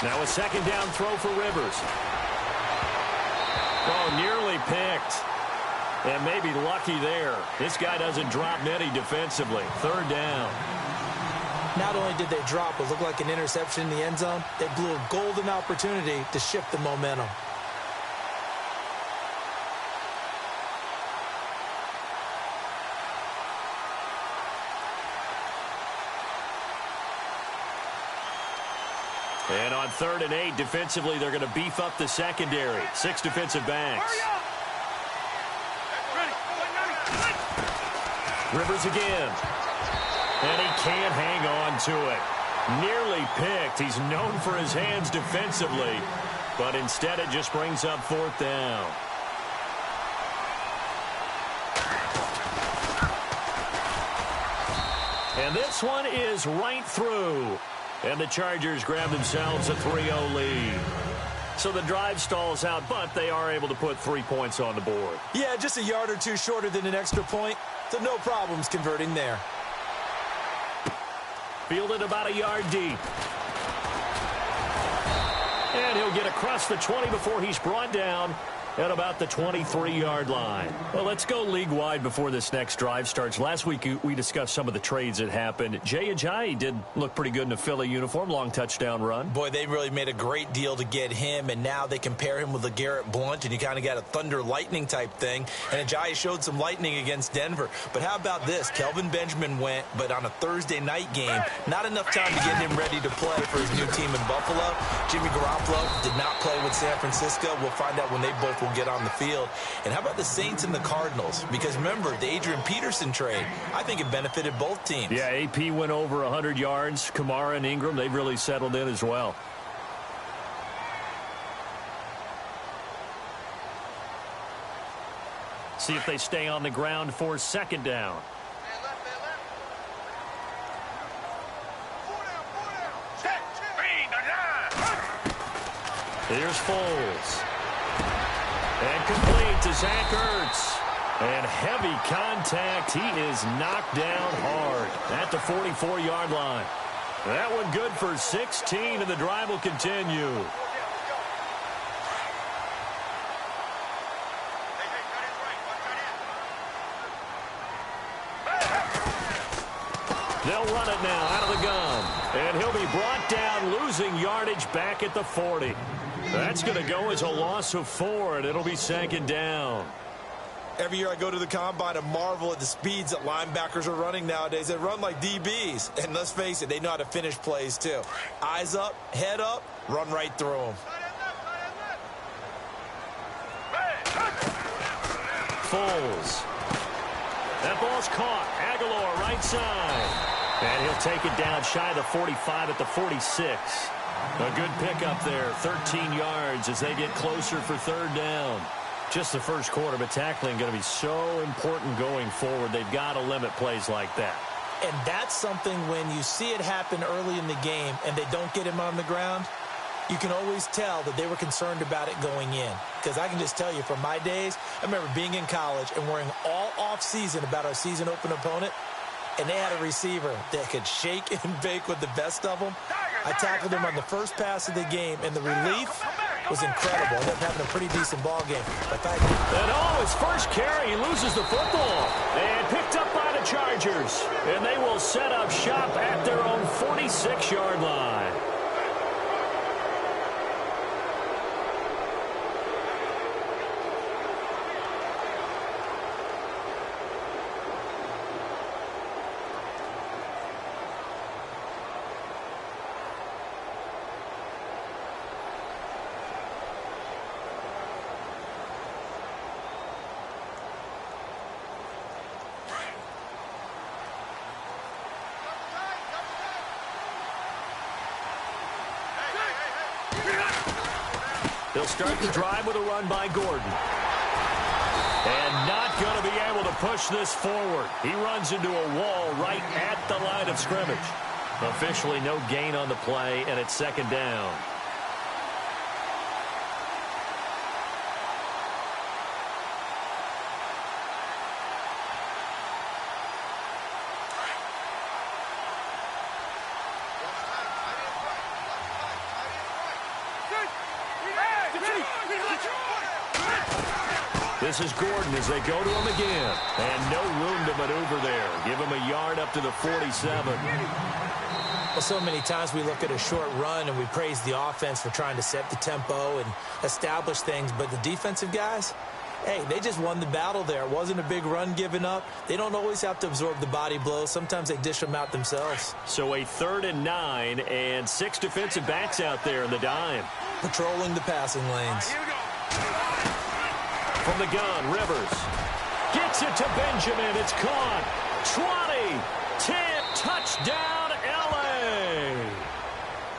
Now a second down throw for Rivers. Oh, nearly picked. And maybe lucky there. This guy doesn't drop many defensively. Third down. Not only did they drop what looked like an interception in the end zone, they blew a golden opportunity to shift the momentum. And on 3rd and 8, defensively, they're going to beef up the secondary. 6 defensive backs. Rivers again. And he can't hang on to it. Nearly picked. He's known for his hands defensively, but instead it just brings up 4th down. And this one is right through. And the Chargers grab themselves a 3-0 lead. So the drive stalls out, but they are able to put 3 points on the board. Yeah, just a yard or two shorter than an extra point, so no problems converting there. Fielded about a yard deep. And he'll get across the 20 before he's brought down at about the 23-yard line. Well, let's go league-wide before this next drive starts. Last week, we discussed some of the trades that happened. Jay Ajayi did look pretty good in a Philly uniform, long touchdown run. Boy, they really made a great deal to get him, and now they compare him with LeGarrette Blount, and you kind of got a thunder-lightning type thing. And Ajayi showed some lightning against Denver. But how about this? Kelvin Benjamin went, but on a Thursday night game, not enough time to get him ready to play for his new team in Buffalo. Jimmy Garoppolo did not play with San Francisco. We'll find out when they both will get on the field. And how about the Saints and the Cardinals? Because remember, the Adrian Peterson trade, I think it benefited both teams. Yeah, AP went over 100 yards. Kamara and Ingram, they've really settled in as well. See if they stay on the ground for 2nd down. Here's Foles. And complete to Zach Ertz. And heavy contact. He is knocked down hard at the 44-yard line. That one good for 16, and the drive will continue. They'll run it now out of the gun. And he'll be brought down, losing yardage back at the 40. That's going to go as a loss of 4, and it'll be 2nd down. Every year I go to the combine and marvel at the speeds that linebackers are running nowadays. They run like DBs. And let's face it, they know how to finish plays too. Eyes up, head up, run right through them. Foles. That ball's caught. Aguilar right side. And he'll take it down shy of the 45 at the 46. A good pickup there, 13 yards as they get closer for 3rd down. Just the first quarter, but tackling going to be so important going forward. They've got to limit plays like that. And that's something when you see it happen early in the game and they don't get him on the ground, you can always tell that they were concerned about it going in. Because I can just tell you from my days, I remember being in college and worrying all off-season about our season open opponent, and they had a receiver that could shake and bake with the best of them. I tackled him on the first pass of the game, and the relief was incredible. Ended up having a pretty decent ball game. But and his first carry, he loses the football. And picked up by the Chargers. And they will set up shop at their own 46-yard line. They'll start the drive with a run by Gordon. And not going to be able to push this forward. He runs into a wall right at the line of scrimmage. Officially no gain on the play, and it's 2nd down. This is Gordon as they go to him again. And no room to maneuver there. Give him a yard up to the 47. Well, so many times we look at a short run and we praise the offense for trying to set the tempo and establish things. But the defensive guys, hey, they just won the battle there. It wasn't a big run given up. They don't always have to absorb the body blows. Sometimes they dish them out themselves. So a 3rd and 9 and 6 defensive backs out there in the dime. Patrolling the passing lanes. From the gun, Rivers gets it to Benjamin. It's caught. 20, 10, touchdown, L.A.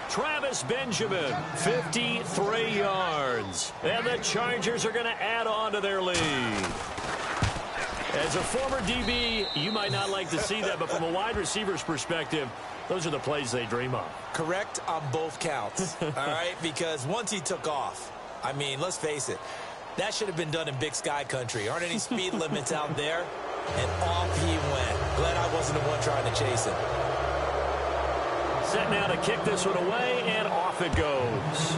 Travis Benjamin, 53 yards. And the Chargers are going to add on to their lead. As a former DB, you might not like to see that, but from a wide receiver's perspective, those are the plays they dream of. Correct on both counts, all right? Because once he took off, I mean, let's face it, that should have been done in Big Sky country. Aren't any speed limits out there? And off he went. Glad I wasn't the one trying to chase him. Set now to kick this one away, and off it goes.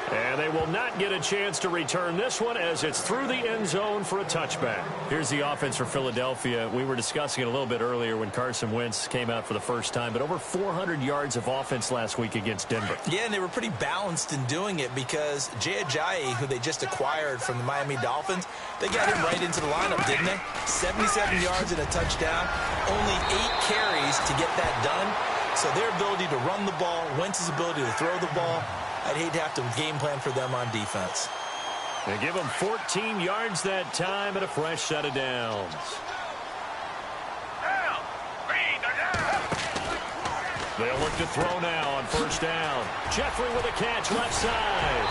And they will not get a chance to return this one as it's through the end zone for a touchback. Here's the offense for Philadelphia. We were discussing it a little bit earlier when Carson Wentz came out for the first time, but over 400 yards of offense last week against Denver. Yeah, and they were pretty balanced in doing it because Jay Ajayi, who they just acquired from the Miami Dolphins, they got him right into the lineup, didn't they? 77 yards and a touchdown, only 8 carries to get that done. So their ability to run the ball, Wentz's ability to throw the ball, I'd hate to have to game plan for them on defense. They give them 14 yards that time and a fresh set of downs. They'll look to throw now on first down. Jeffrey with a catch left side.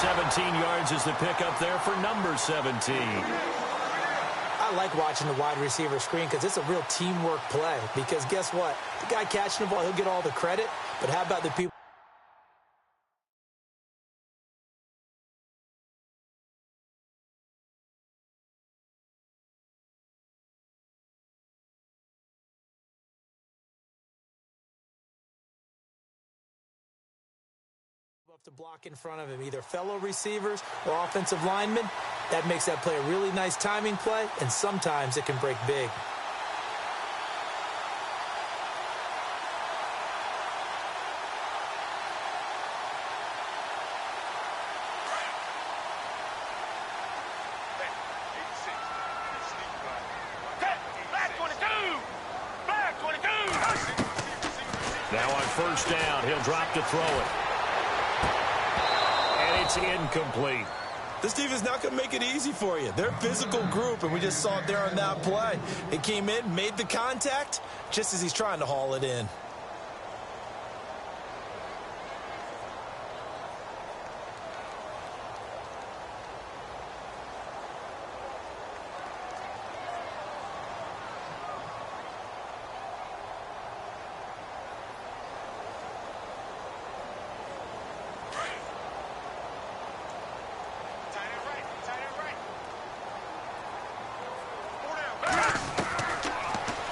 17 yards is the pickup there for number 17. I like watching the wide receiver screen because it's a real teamwork play. Because guess what? The guy catching the ball, he'll get all the credit. But how about the people up to block in front of him, either fellow receivers or offensive linemen? That makes that play a really nice timing play, and sometimes it can break big. Now on first down, he'll drop to throw it. And it's incomplete. This defense is not going to make it easy for you. They're a physical group, and we just saw it there on that play. It came in, made the contact, just as he's trying to haul it in.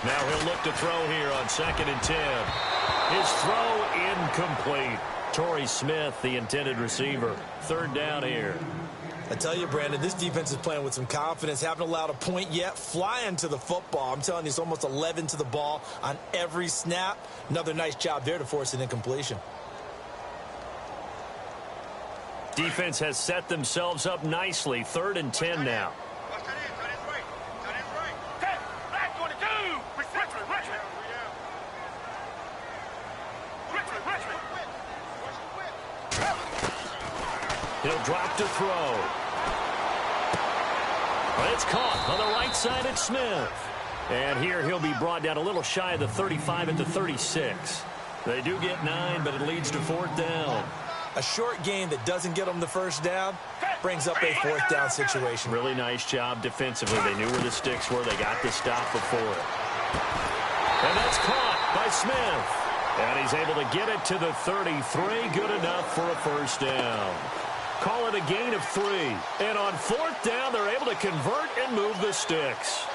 Now he'll look to throw here on 2nd and 10. His throw incomplete. Torrey Smith, the intended receiver. 3rd down here. I tell you, Brandon, this defense is playing with some confidence. Haven't allowed a point yet. Flying to the football. I'm telling you, it's almost 11 to the ball on every snap. Another nice job there to force an incompletion. Defense has set themselves up nicely. 3rd and 10 now. He'll drop to throw. But it's caught on the right side at Smith. And here he'll be brought down a little shy of the 35 at the 36. They do get 9, but it leads to 4th down. A short game that doesn't get them the first down brings up a 4th down situation. Really nice job defensively. They knew where the sticks were. They got the stop before it. And that's caught by Smith. And he's able to get it to the 33. Good enough for a first down. Call it a gain of 3. And on 4th down, they're able to convert and move the sticks.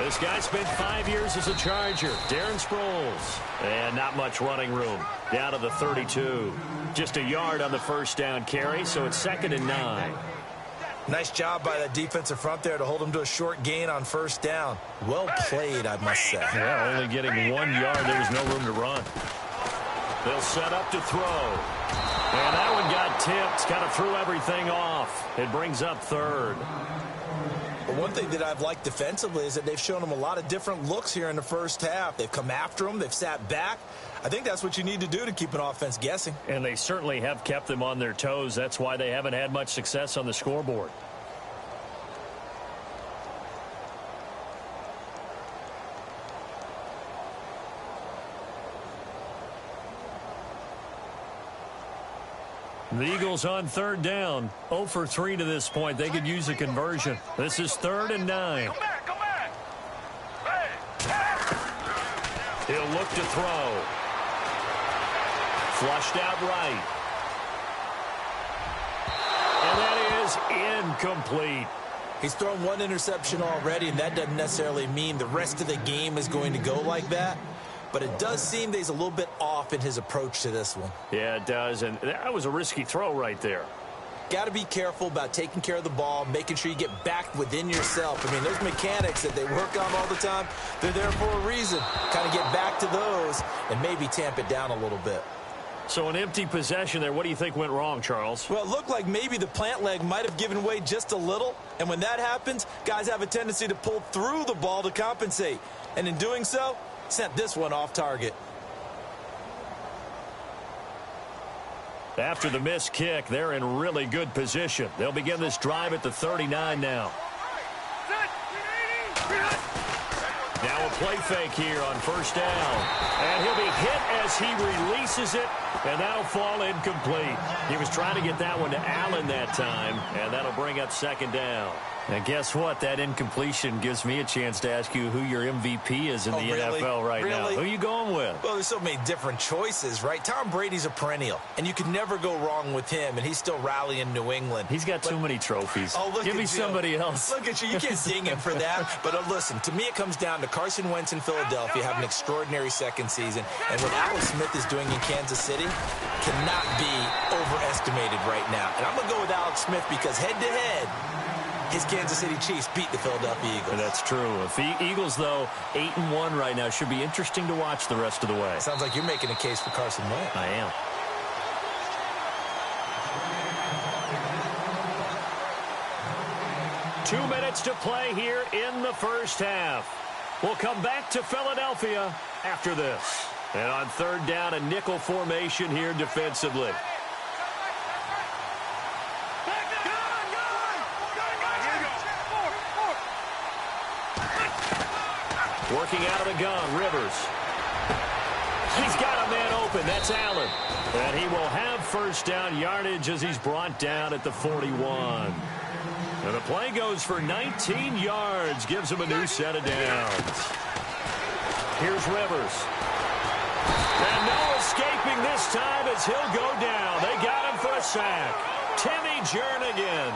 This guy spent 5 years as a Charger, Darren Sproles. And not much running room. Down to the 32. Just a yard on the first down carry, so it's 2nd and 9. Nice job by that defensive front there to hold him to a short gain on first down. Well played, I must say. Yeah, only getting 1 yard. There was no room to run. They'll set up to throw. And that one got tipped. Kind of threw everything off. It brings up 3rd. But one thing that I've liked defensively is that they've shown him a lot of different looks here in the first half. They've come after him. They've sat back. I think that's what you need to do to keep an offense guessing. And they certainly have kept them on their toes. That's why they haven't had much success on the scoreboard. The Eagles on 3rd down. 0 for 3 to this point. They could use a conversion. This is 3rd and 9. Come back. Hey. He'll look to throw. Flushed out right. And that is incomplete. He's thrown 1 interception already, and that doesn't necessarily mean the rest of the game is going to go like that. But it does seem that he's a little bit off in his approach to this one. Yeah, it does. And that was a risky throw right there. Got to be careful about taking care of the ball, making sure you get back within yourself. I mean, those mechanics that they work on all the time, they're there for a reason. Kind of get back to those and maybe tamp it down a little bit. So an empty possession there. What do you think went wrong, Charles? Well, it looked like maybe the plant leg might have given way just a little. And when that happens, guys have a tendency to pull through the ball to compensate. And in doing so, sent this one off target. After the missed kick, they're in really good position. They'll begin this drive at the 39 now. Now a play fake here on first down. And he'll be hit as he releases it, and that'll fall incomplete. He was trying to get that one to Allen that time, and that'll bring up 2nd down. And guess what? That incompletion gives me a chance to ask you who your MVP is in the NFL right now. Who are you going with? Well, there's so many different choices, right? Tom Brady's a perennial, and you can never go wrong with him, and he's still rallying New England. He's got too many trophies. Give me somebody else. Look at you. You can't ding him for that. But listen, to me it comes down to Carson Wentz in Philadelphia having an extraordinary second season, and what Alex Smith is doing in Kansas City cannot be overestimated right now. And I'm going to go with Alex Smith because head-to-head, his Kansas City Chiefs beat the Philadelphia Eagles. That's true. If the Eagles, though, 8-1 right now, should be interesting to watch the rest of the way. Sounds like you're making a case for Carson Wentz. I am. Two minutes to play here in the first half. We'll come back to Philadelphia after this. And on 3rd down, a nickel formation here defensively. Working out of the gun, Rivers. He's got a man open. That's Allen. And he will have first down yardage as he's brought down at the 41. And the play goes for 19 yards. Gives him a new set of downs. Here's Rivers. And no escaping this time as he'll go down. They got him for a sack. Timmy Jernigan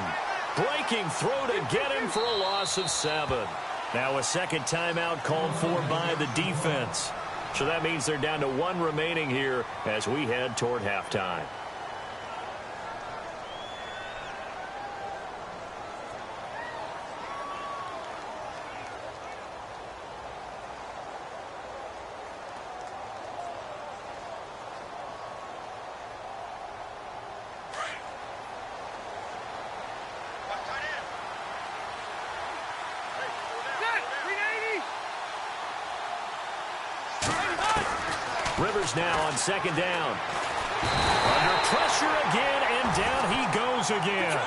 breaking through to get him for a loss of 7. Now a second timeout called for by the defense. So that means they're down to 1 remaining here as we head toward halftime. Rivers now on 2nd down. Under pressure again, and down he goes again.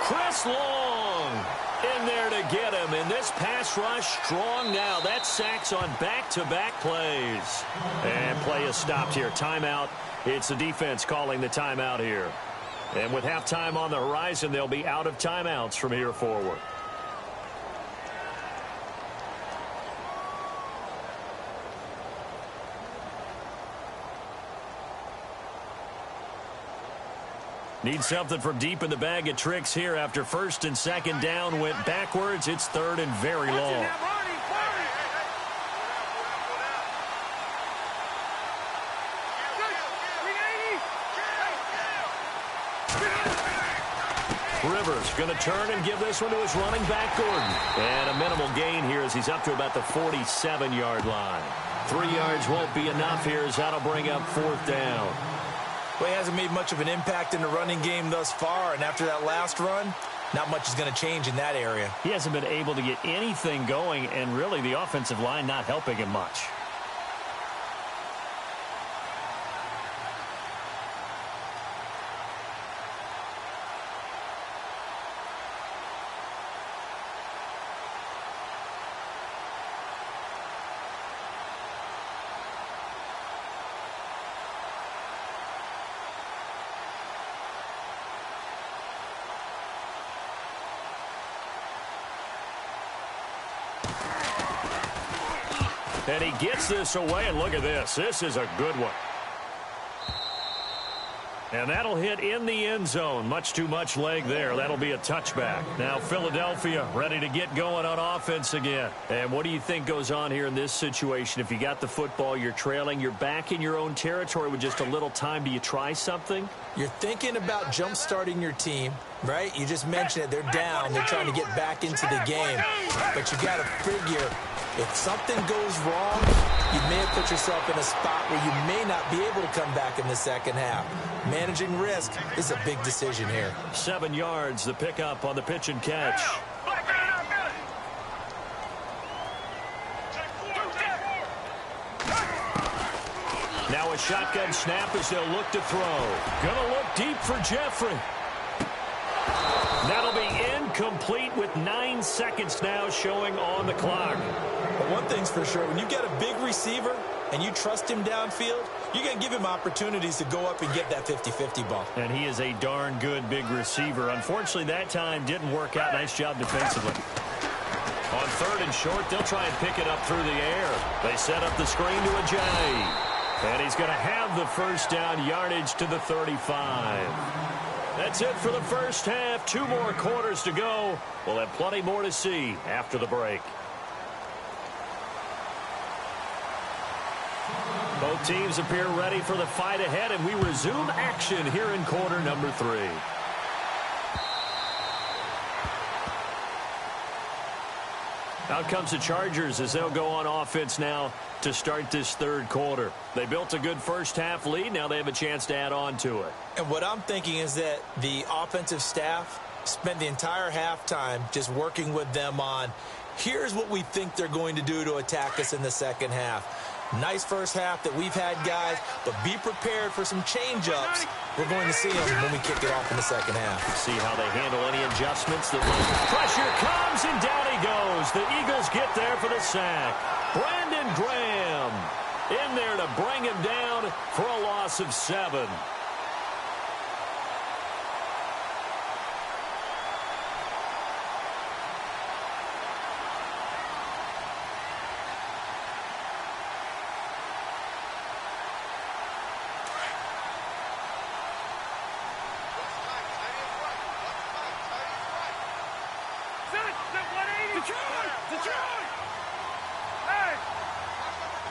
Chris Long in there to get him. And this pass rush strong now. That's sacks on back-to-back plays. And play is stopped here. Timeout. It's the defense calling the timeout here. And with halftime on the horizon, they'll be out of timeouts from here forward. Need something from deep in the bag of tricks here after 1st and 2nd down went backwards. It's 3rd and very long. Rivers going to turn and give this one to his running back, Gordon. And a minimal gain here as he's up to about the 47-yard line. 3 yards won't be enough here as that'll bring up 4th down. Well, he hasn't made much of an impact in the running game thus far, and after that last run, not much is going to change in that area. He hasn't been able to get anything going, and really the offensive line not helping him much. And he gets this away, and look at this. This is a good one. And that'll hit in the end zone. Much too much leg there. That'll be a touchback. Now Philadelphia ready to get going on offense again. And what do you think goes on here in this situation? If you got the football, you're trailing, you're back in your own territory with just a little time. Do you try something? You're thinking about jump-starting your team, right? You just mentioned it. They're down. They're trying to get back into the game. But you got to figure, if something goes wrong, you may have put yourself in a spot where you may not be able to come back in the second half. Managing risk is a big decision here. 7 yards, the pickup on the pitch and catch. Now a shotgun snap as they'll look to throw. Gonna look deep for Jeffrey. That'll be incomplete with 9 seconds now showing on the clock. But one thing's for sure, when you get a big receiver and you trust him downfield, you're going to give him opportunities to go up and get that 50-50 ball. And he is a darn good big receiver. Unfortunately, that time didn't work out. Nice job defensively. On 3rd and short, they'll try and pick it up through the air. They set up the screen to Ajayi. And he's going to have the first down, yardage to the 35. That's it for the first half. 2 more quarters to go. We'll have plenty more to see after the break. Both teams appear ready for the fight ahead, and we resume action here in quarter number 3. Out comes the Chargers as they'll go on offense now to start this 3rd quarter. They built a good first half lead. Now they have a chance to add on to it. And what I'm thinking is that the offensive staff spent the entire halftime just working with them on, here's what we think they're going to do to attack us in the second half. Nice first half that we've had, guys, but be prepared for some change-ups. We're going to see them when we kick it off in the second half. See how they handle any adjustments. The pressure comes, and down he goes. The Eagles get there for the sack. Brandon Graham in there to bring him down for a loss of 7.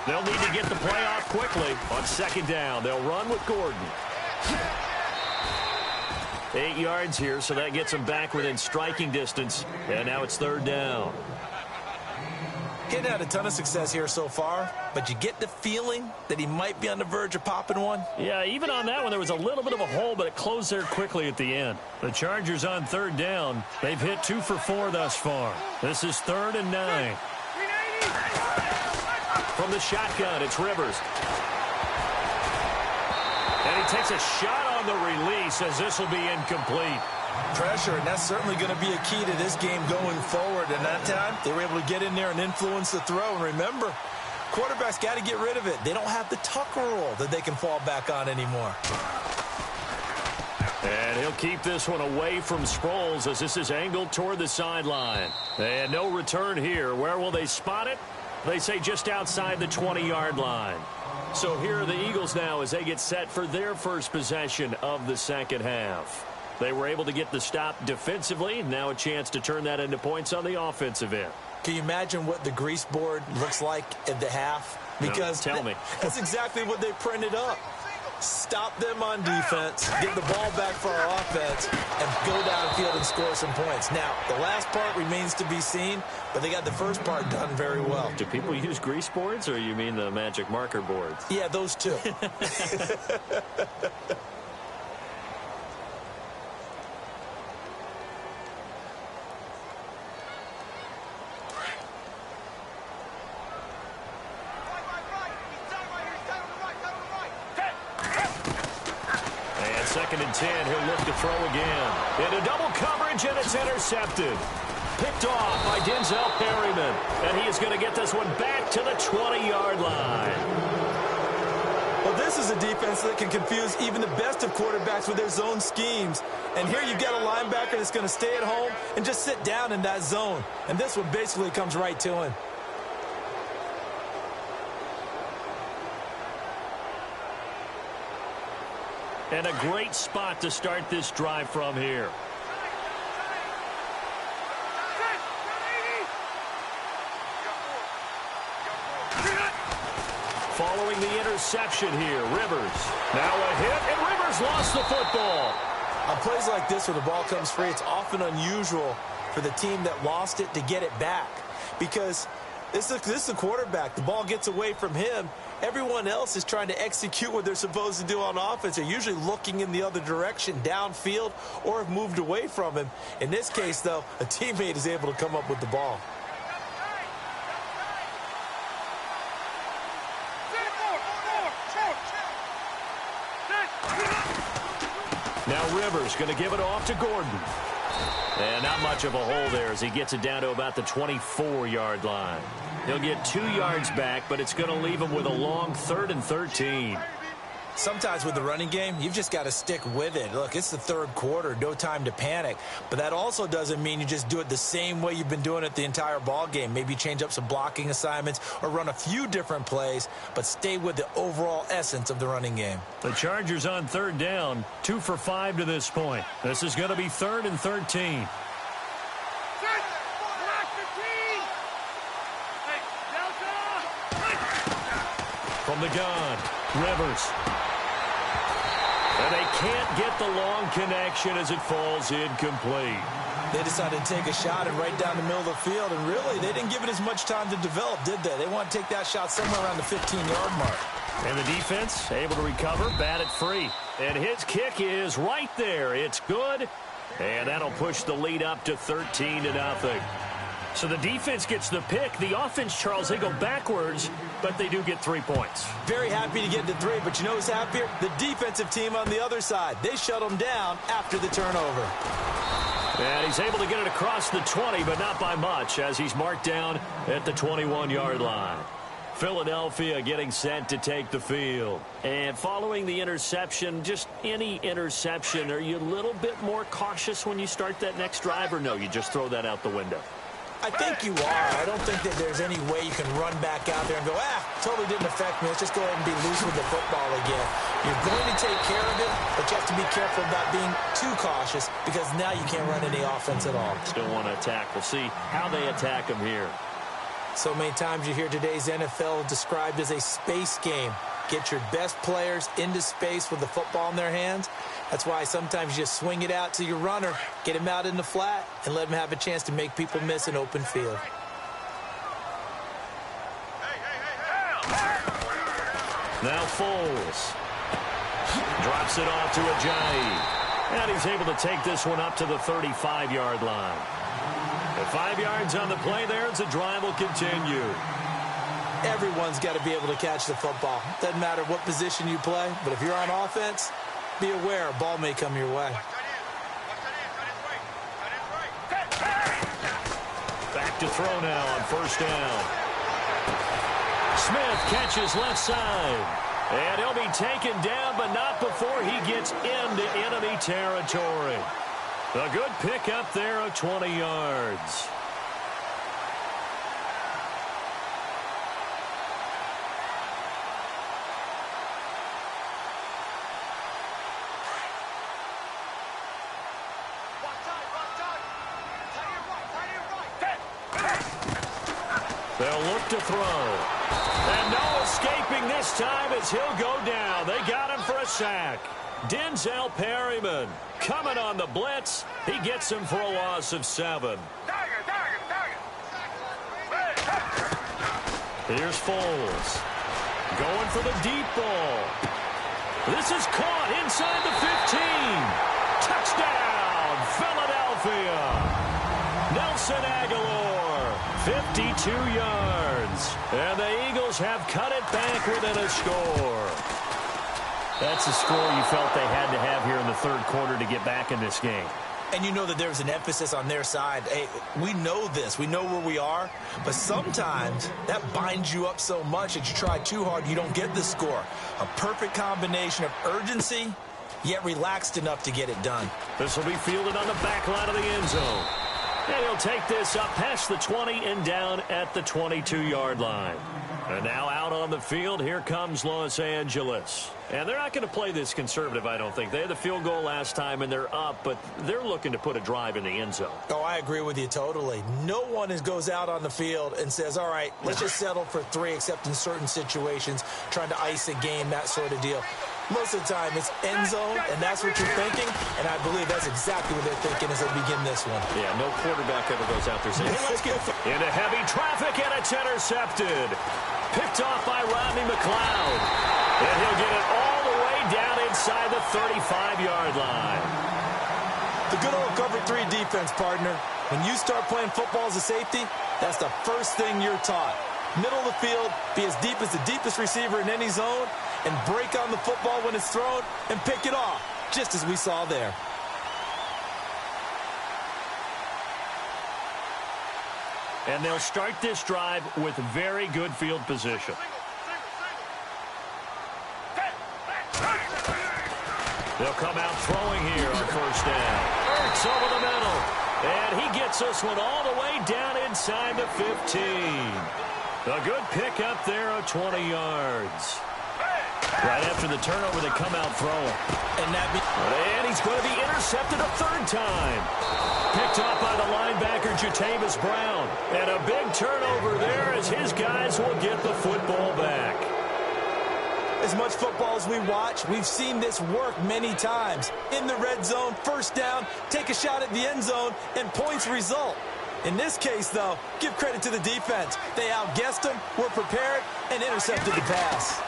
They'll need to get the play off quickly. On 2nd down, they'll run with Gordon. 8 yards here, so that gets them back within striking distance. And now it's 3rd down. Getting had a ton of success here so far, but you get the feeling that he might be on the verge of popping one. Yeah, even on that one, there was a little bit of a hole, but it closed there quickly at the end. The Chargers on 3rd down. They've hit 2 for 4 thus far. This is 3rd and 9. From the shotgun, it's Rivers. And he takes a shot on the release as this will be incomplete. Pressure, and that's certainly going to be a key to this game going forward. And that time, they were able to get in there and influence the throw. And remember, quarterbacks got to get rid of it. They don't have the Tucker rule that they can fall back on anymore. And he'll keep this one away from Sproles as this is angled toward the sideline. And no return here. Where will they spot it? They say just outside the 20-yard line. So here are the Eagles now as they get set for their first possession of the second half. They were able to get the stop defensively. Now a chance to turn that into points on the offensive end. Can you imagine what the grease board looks like at the half? Because no, tell me. That's exactly what they printed up. stop them on defense, get the ball back for our offense, and go downfield and score some points. Now, the last part remains to be seen, but they got the first part done very well. Do people use grease boards, or you mean the magic marker boards? Yeah, those two. Second and 10, he'll look to throw again. Into double coverage, and it's intercepted. Picked off by Denzel Perryman. And he is going to get this one back to the 20-yard line. Well, this is a defense that can confuse even the best of quarterbacks with their zone schemes. And here you've got a linebacker that's going to stay at home and just sit down in that zone. And this one basically comes right to him. And a great spot to start this drive from here. Following the interception here, Rivers. Now a hit, and Rivers lost the football. On plays like this where the ball comes free, it's often unusual for the team that lost it to get it back. Because this is the quarterback. The ball gets away from him. Everyone else is trying to execute what they're supposed to do on offense. They're usually looking in the other direction, downfield, or have moved away from him. In this case, though, a teammate is able to come up with the ball. Now Rivers going to give it off to Gordon. And not much of a hole there as he gets it down to about the 24-yard line. He'll get 2 yards back, but it's going to leave him with a long 3rd and 13. Sometimes with the running game, you've just got to stick with it. Look, it's the third quarter, no time to panic. But that also doesn't mean you just do it the same way you've been doing it the entire ball game. Maybe change up some blocking assignments or run a few different plays, but stay with the overall essence of the running game. The Chargers on 3rd down, 2 for 5 to this point. This is going to be 3rd and 13. From the gun, Rivers. And they can't get the long connection as it falls incomplete. They decided to take a shot and right down the middle of the field, and really, they didn't give it as much time to develop, did they? They want to take that shot somewhere around the 15-yard mark. And the defense able to recover, bat it free. And his kick is right there. It's good, and that'll push the lead up to 13-0. So the defense gets the pick. The offense, Charles, they go backwards, but they do get 3 points. Very happy to get to 3, but you know who's happier? The defensive team on the other side. They shut them down after the turnover. And he's able to get it across the 20, but not by much, as he's marked down at the 21-yard line. Philadelphia getting set to take the field. And following the interception, just any interception, are you a little bit more cautious when you start that next drive, or no, you just throw that out the window? I think you are. I don't think that there's any way you can run back out there and go, totally didn't affect me. Let's just go ahead and be loose with the football again. You're going to take care of it, but you have to be careful about being too cautious because now you can't run any offense at all. Still want to attack. We'll see how they attack them here. So many times you hear today's NFL described as a space game. Get your best players into space with the football in their hands. That's why sometimes you just swing it out to your runner, get him out in the flat, and let him have a chance to make people miss an open field. Now Foles drops it off to Ajayi. And he's able to take this one up to the 35-yard line. At 5 yards on the play there, as the drive will continue. Everyone's got to be able to catch the football. Doesn't matter what position you play, but if you're on offense, be aware a ball may come your way. Back to throw now on 1st down. Smith catches left side. And he'll be taken down, but not before he gets into enemy territory. A good pickup there of 20 yards. They'll look to throw. And no escaping this time as he'll go down. They got him for a sack. Denzel Perryman coming on the blitz. He gets him for a loss of 7. Here's Foles. Going for the deep ball. This is caught inside the 15. Touchdown, Philadelphia. Nelson Aguilar, 52 yards. And the Eagles have cut it back within a score. That's the score you felt they had to have here in the third quarter to get back in this game. And you know that there's an emphasis on their side. Hey, we know this. We know where we are. But sometimes that binds you up so much that you try too hard, you don't get the score. A perfect combination of urgency, yet relaxed enough to get it done. This will be fielded on the back line of the end zone. And he'll take this up past the 20 and down at the 22-yard line. And now out on the field, here comes Los Angeles. And they're not going to play this conservative, I don't think. They had the field goal last time, and they're up, but they're looking to put a drive in the end zone. Oh, I agree with you totally. No one goes out on the field and says, all right, let's just settle for 3, except in certain situations, trying to ice a game, that sort of deal. Most of the time, it's end zone, and that's what you're thinking, and I believe that's exactly what they're thinking as they begin this one. Yeah, no quarterback ever goes out there saying, hey, let's get into heavy traffic, and it's intercepted. Picked off by Rodney McLeod. And he'll get it all the way down inside the 35-yard line. The good old cover 3 defense, partner. When you start playing football as a safety, that's the first thing you're taught. Middle of the field, be as deep as the deepest receiver in any zone, and break on the football when it's thrown and pick it off, just as we saw there. And they'll start this drive with very good field position. They'll come out throwing here on first down. Ertz over the middle. And he gets this one all the way down inside the 15. A good pick up there of 20 yards. Right after the turnover, they come out throwing. And he's going to be intercepted a third time. Picked off by the linebacker, Jatavis Brown. And a big turnover there as his guys will get the football back. As much football as we watch, we've seen this work many times. In the red zone, first down, take a shot at the end zone, and points result. In this case, though, give credit to the defense. They outguessed them, were prepared, and intercepted the pass.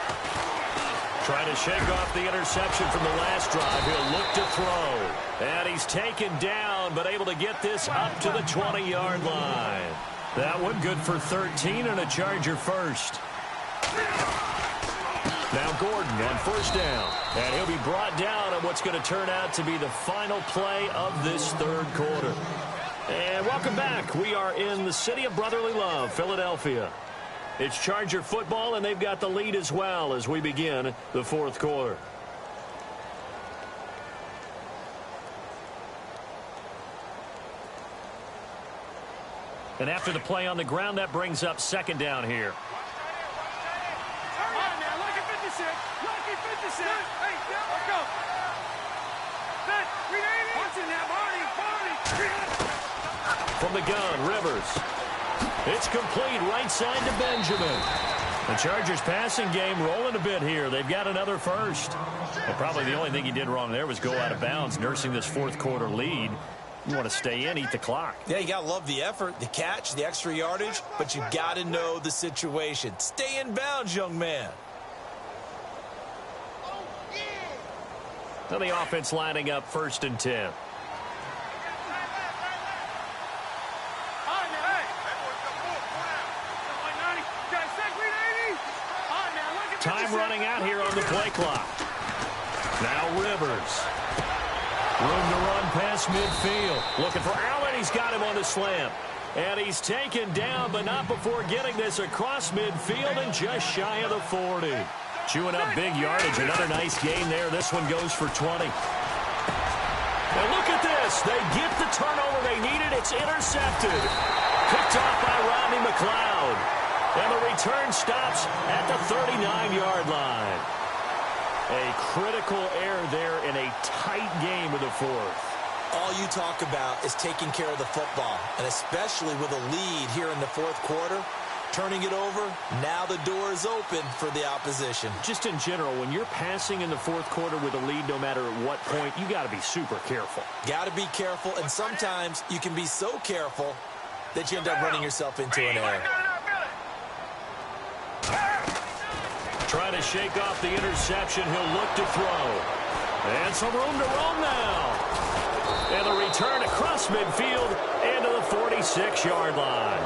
Trying to shake off the interception from the last drive. He'll look to throw. And he's taken down, but able to get this up to the 20-yard line. That one good for 13 and a Charger first. Now Gordon on first down. And he'll be brought down on what's going to turn out to be the final play of this third quarter. And welcome back. We are in the city of brotherly love, Philadelphia. It's Charger football, and they've got the lead as well as we begin the fourth quarter. And after the play on the ground, that brings up second down here. From the gun, Rivers. It's complete right side to Benjamin. The Chargers passing game rolling a bit here. They've got another first. And probably the only thing he did wrong there was go out of bounds, nursing this fourth quarter lead. You want to stay in, eat the clock. Yeah, you got to love the effort, the catch, the extra yardage, but you got to know the situation. Stay in bounds, young man. Now the offense lining up first and 10. Time running out here on the play clock. Now Rivers. Room to run past midfield. Looking for Allen. He's got him on the slam. And he's taken down, but not before getting this across midfield and just shy of the 40. Chewing up big yardage. Another nice gain there. This one goes for 20. And look at this. They get the turnover they needed. It's intercepted. Picked off by Rodney McLeod. And the return stops at the 39-yard line. A critical error there in a tight game of the fourth. All you talk about is taking care of the football, and especially with a lead here in the fourth quarter. turning it over. Now the door is open for the opposition. Just in general, when you're passing in the fourth quarter with a lead, no matter at what point, you got to be super careful. Got to be careful, and sometimes you can be so careful that you end up running yourself into an error. Trying to shake off the interception. He'll look to throw. And some room to roam now. And a return across midfield and to the 46-yard line.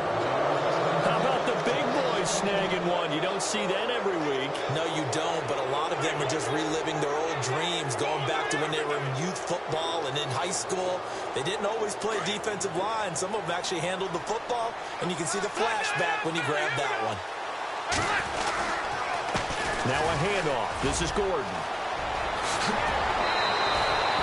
How about the big boys snagging one? You don't see that every week. No, you don't, but a lot of them are just reliving their old dreams, going back to when they were in youth football and in high school. They didn't always play defensive line. Some of them actually handled the football, and you can see the flashback when he grabbed that one. Now a handoff. This is Gordon.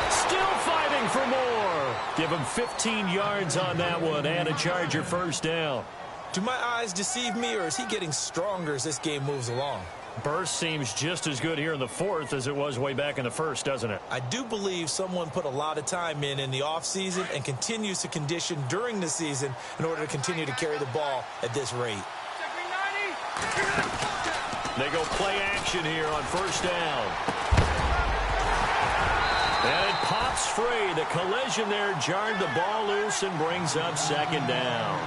Still fighting for more. Give him 15 yards on that one and a Charger first down. Do my eyes deceive me, or is he getting stronger as this game moves along? Burst seems just as good here in the fourth as it was way back in the first, doesn't it? I do believe someone put a lot of time in the offseason and continues to condition during the season in order to continue to carry the ball at this rate. They go play action here on first down. And it pops free. The collision there jarred the ball loose and brings up second down.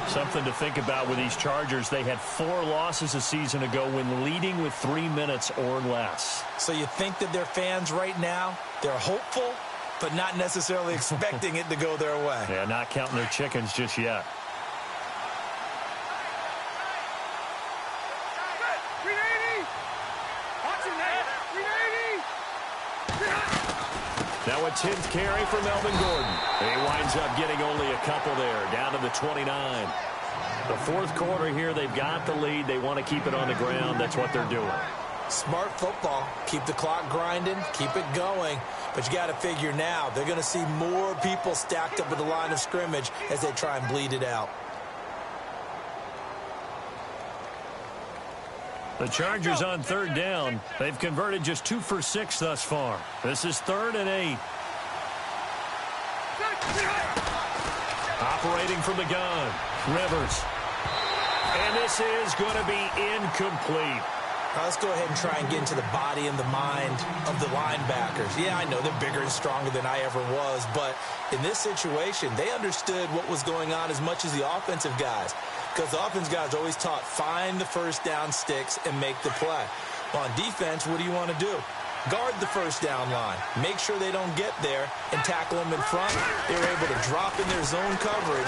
Something to think about with these Chargers. They had 4 losses a season ago when leading with 3 minutes or less. So you think that their fans right now, they're hopeful, but not necessarily expecting it to go their way. Yeah, not counting their chickens just yet. Now a 10th carry for Melvin Gordon. He winds up getting only a couple there, down to the 29. The fourth quarter here, they've got the lead. They want to keep it on the ground. That's what they're doing. Smart football. Keep the clock grinding. Keep it going. But you got to figure now, they're going to see more people stacked up at the line of scrimmage as they try and bleed it out. The Chargers on third down. They've converted just 2 for 6 thus far. This is 3rd and 8. Operating from the gun, Rivers. And this is going to be incomplete. Let's go ahead and try and get into the body and the mind of the linebackers. Yeah, I know they're bigger and stronger than I ever was, but in this situation, they understood what was going on as much as the offensive guys. Because the offense guys always taught, find the first down sticks and make the play. Well, on defense, what do you want to do? Guard the first down line. Make sure they don't get there and tackle them in front. They were able to drop in their zone coverage,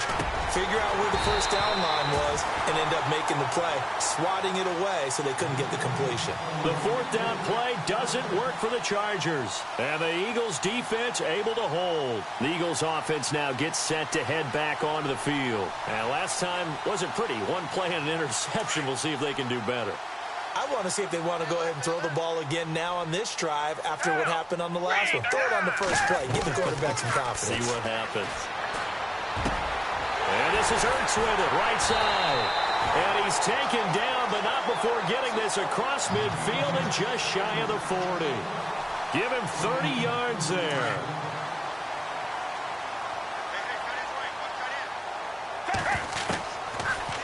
figure out where the first down line was, and end up making the play, swatting it away so they couldn't get the completion. The fourth down play doesn't work for the Chargers. And the Eagles defense able to hold. The Eagles offense now gets set to head back onto the field. And last time wasn't pretty. One play and an interception. We'll see if they can do better. I want to see if they want to go ahead and throw the ball again now on this drive after what happened on the last one. Throw it on the first play. Give the quarterback some confidence. See what happens. And this is Ertz with it, right side. And he's taken down, but not before getting this across midfield and just shy of the 40. Give him 30 yards there.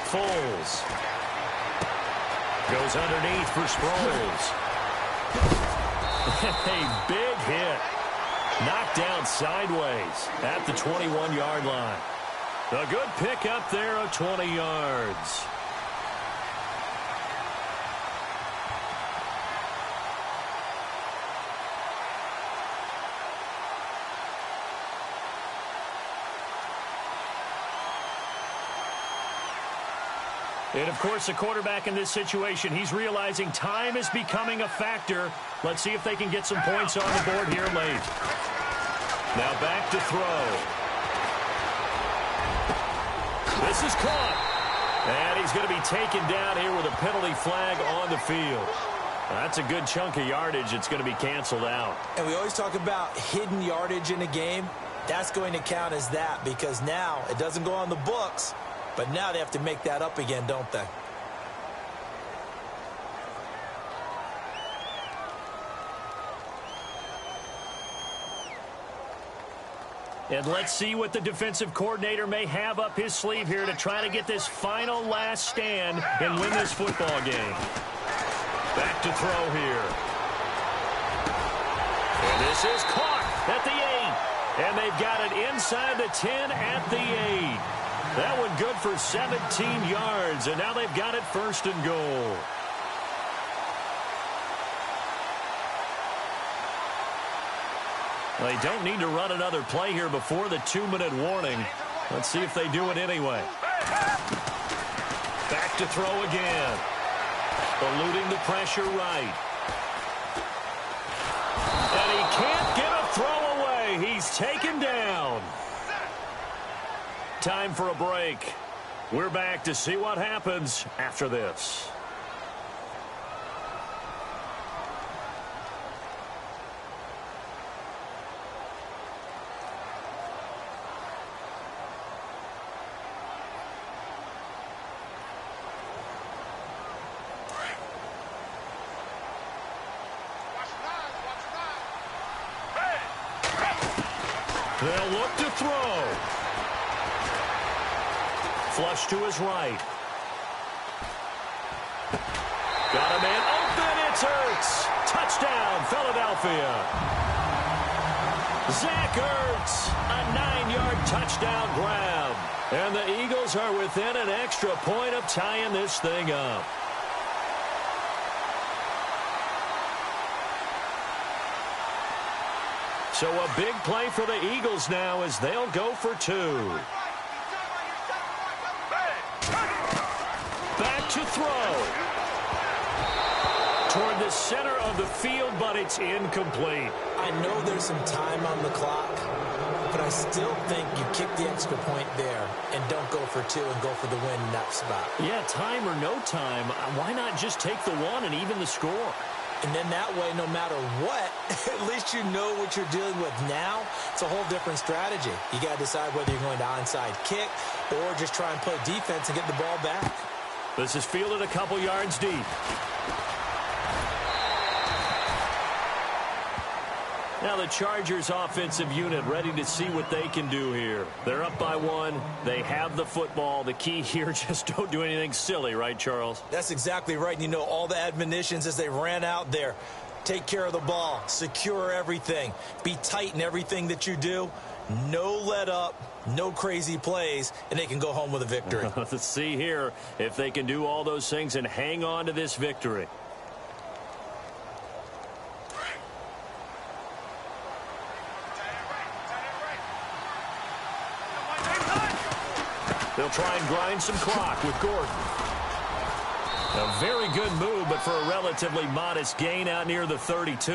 Foles. Goes underneath for Sproles. A big hit. Knocked down sideways at the 21-yard line. A good pick up there of 20 yards. And, of course, the quarterback in this situation, he's realizing time is becoming a factor. Let's see if they can get some points on the board here late. Now back to throw. This is caught. And he's going to be taken down here with a penalty flag on the field. That's a good chunk of yardage. It's going to be canceled out. And we always talk about hidden yardage in a game. That's going to count as that because now it doesn't go on the books. But now they have to make that up again, don't they? And let's see what the defensive coordinator may have up his sleeve here to try to get this final last stand and win this football game. Back to throw here. And this is caught at the 8. And they've got it inside the 10 at the 8. That one good for 17 yards. And now they've got it first and goal. They don't need to run another play here before the 2-minute warning. Let's see if they do it anyway. Back to throw again. Eluding the pressure right. And he can't get a throw away. He's taken down. Time for a break. We're back to see what happens after this. They'll look to throw. Flush to his right. Got a man open. It's Ertz. Touchdown, Philadelphia. Zach Ertz, a 9-yard touchdown grab. And the Eagles are within an extra point of tying this thing up. So a big play for the Eagles now as they'll go for 2. Back to throw. Toward the center of the field, but it's incomplete. I know there's some time on the clock, but I still think you kick the extra point there and don't go for 2 and go for the win in that spot. Yeah, time or no time, why not just take the 1 and even the score? And then that way, no matter what, at least you know what you're dealing with now. It's a whole different strategy. You got to decide whether you're going to onside kick or just try and play defense and get the ball back. This is fielded a couple yards deep. Now the Chargers offensive unit ready to see what they can do here. They're up by 1. They have the football. The key here, just don't do anything silly, right, Charles? That's exactly right. You know, all the admonitions as they ran out there. Take care of the ball. Secure everything. Be tight in everything that you do. No let up. No crazy plays. And they can go home with a victory. Let's see here if they can do all those things and hang on to this victory. They'll try and grind some clock with Gordon. A very good move, but for a relatively modest gain out near the 32.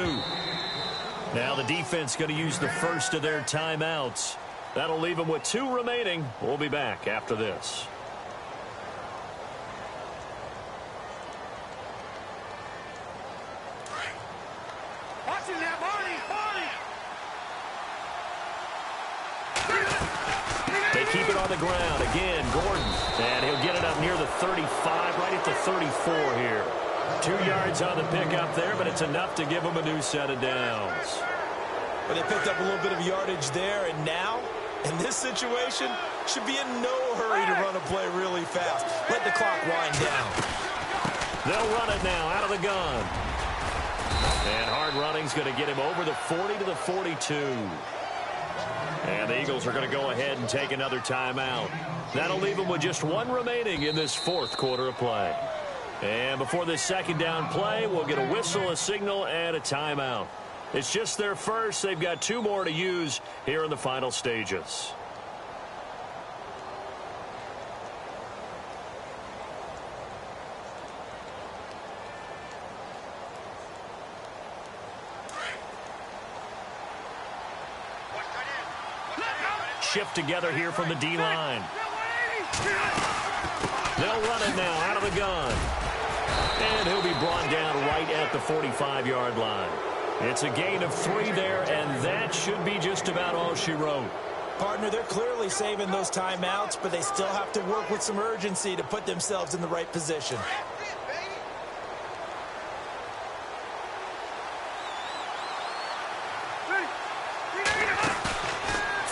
Now the defense going to use the first of their timeouts. That'll leave them with 2 remaining. We'll be back after this. Watching that, Marty! They keep it on the ground. Again, Gordon. And he'll get it up near the 35, right at the 34 here. 2 yards on the pickup there, but it's enough to give them a new set of downs. But they picked up a little bit of yardage there, and now, in this situation, should be in no hurry to run a play really fast. Let the clock wind down. They'll run it now out of the gun. And hard running's going to get him over the 40 to the 42. And the Eagles are going to go ahead and take another timeout. That'll leave them with just 1 remaining in this 4th quarter of play. And before this second down play, we'll get a whistle, a signal, and a timeout. It's just their first. They've got 2 more to use here in the final stages. Shift together here from the D-line. They'll run it now out of the gun. And he'll be brought down right at the 45-yard line. It's a gain of 3 there, and that should be just about all she wrote. Partner, they're clearly saving those timeouts, but they still have to work with some urgency to put themselves in the right position.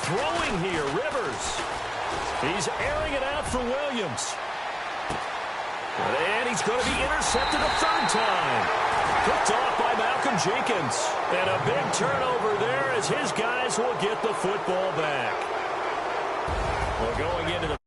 Throwing here. Rivers. He's airing it out for Williams. And he's going to be intercepted a third time. Picked off by Malcolm Jenkins. And a big turnover there as his guys will get the football back. Well, going into the